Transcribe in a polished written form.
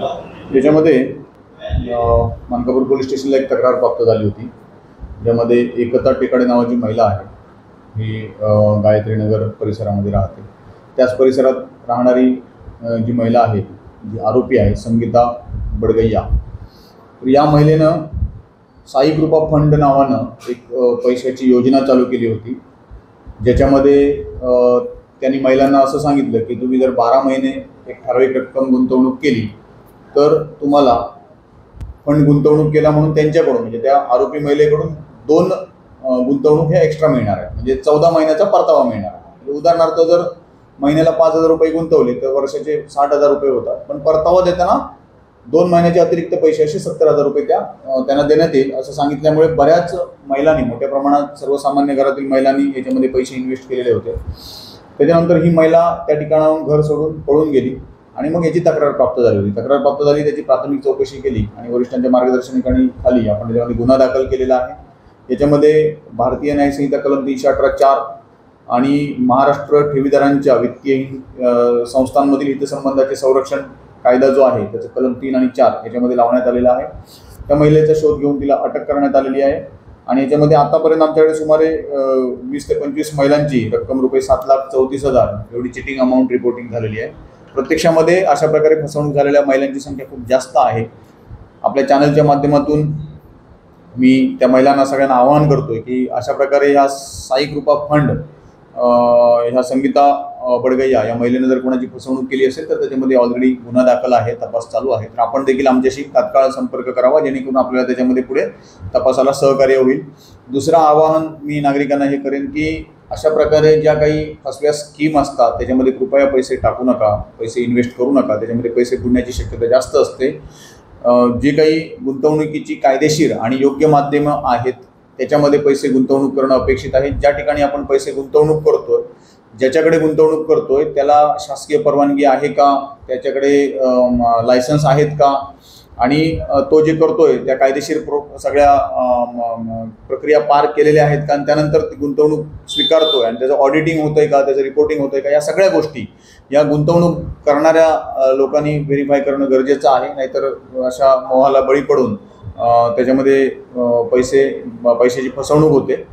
याच्यामध्ये मानकापूर पोलीस स्टेशनला एक तक्रार प्राप्त झाली होती, ज्यामध्ये एकता टेकाडे नावाची महिला आहे. ही गायत्री नगर परिसरामध्ये राहते. त्याच परिसरात राहणारी जी महिला आहे, जी आरोपी आहे, संगीता बडगैया. या महिलेनं साई कृपा फंड नावानं एक पैशाची योजना चालू केली होती, ज्याच्यामध्ये त्यांनी महिलांना असं सांगितलं की तुम्ही जर 12 महिने एक ठराविक रक्कम गुंतवणूक केली तर तुम्हाला फंड गुंतवणूक केला म्हणून त्यांच्याकडून म्हणजे त्या आरोपी महिलेकडून 2 गुंतवणूक ह्या एक्स्ट्रा मिळणार आहे, म्हणजे 14 महिन्याचा परतावा मिळणार आहे. उदाहरणार्थ जर महिन्याला 5,000 रुपये गुंतवले तर वर्षाचे 60,000 रुपये होतात, पण परतावा देताना 2 महिन्याचे अतिरिक्त पैसे असे 70,000 रुपये त्यांना देण्यात येईल असं सांगितल्यामुळे बऱ्याच महिलांनी, मोठ्या प्रमाणात सर्वसामान्य घरातील महिलांनी याच्यामध्ये पैसे इन्व्हेस्ट केलेले होते. त्याच्यानंतर ही महिला त्या ठिकाणाहून घर सोडून पळून गेली आणि मग याची तक्रार प्राप्त झाली होती. तक्रार प्राप्त झाली, त्याची प्राथमिक चौकशी केली आणि वरिष्ठांच्या मार्गदर्शनाखाली आपण त्याच्यामध्ये गुन्हा दाखल केलेला आहे. याच्यामध्ये भारतीय न्याय संहिता कलम 318(4) आणि महाराष्ट्र ठेवीदारांच्या वित्तीय संस्थांमधील हितसंबंधाचे संरक्षण कायदा जो आहे त्याचं कलम 3 आणि 4 याच्यामध्ये लावण्यात आलेला आहे. त्या महिलेचा शोध घेऊन तिला अटक करण्यात आलेली आहे आणि याच्यामध्ये आतापर्यंत आमच्याकडे सुमारे 20 ते 25 महिलांची रक्कम रुपये 7,34,000 एवढी चिटिंग अमाऊंट रिपोर्टिंग झालेली आहे. प्रत्यक्षामध्ये अशा प्रकारे फसवणूक झालेल्या महिलांची संख्या खूप जास्त आहे. आपल्या चॅनलच्या माध्यमातून मी त्या महिलांना सगळ्यांना आवाहन करतोय की अशा प्रकारे ह्या साई कृपा फंड ह्या संगीता बडगैया या महिलेने जर कोणाची फसवणूक केली असेल तर त्याच्यामध्ये ऑलरेडी गुन्हा दाखल आहे, तपास चालू आहे. तर आपण देखील आमच्याशी तात्काळ संपर्क करावा, जेणेकरून आपल्याला त्याच्यामध्ये पुढे तपासाला सहकार्य होईल. दुसरं आवाहन मी नागरिकांना हे करेन की अशा प्रकारे ज्या काही फसव्या स्कीम असतात त्याच्यामध्ये कृपया पैसे टाकू नका, पैसे इन्व्हेस्ट करू नका. त्याच्यामध्ये पैसे बुडण्याची शक्यता जास्त असते. जे काही गुंतवणुकीची कायदेशीर आणि योग्य माध्यमं आहेत त्याच्यामध्ये पैसे गुंतवणूक करणं अपेक्षित आहे. ज्या ठिकाणी आपण पैसे गुंतवणूक करतोय, ज्याच्याकडे गुंतवणूक करतोय त्याला शासकीय परवानगी आहे का, त्याच्याकडे लायसन्स आहेत का, आणि तो जे करतोय त्या कायदेशीर सगळ्या प्रक्रिया पार केलेल्या आहेत का, आणि त्यानंतर ती गुंतवणूक स्वीकारतोय आणि त्याचं ऑडिटिंग होतंय का, त्याचं रिपोर्टिंग होतंय का, या सगळ्या गोष्टी या गुंतवणूक करणाऱ्या लोकांनी व्हेरीफाय करणं गरजेचं आहे. नाहीतर अशा मोहाला बळी पडून त्याच्यामध्ये पैशाची फसवणूक होते.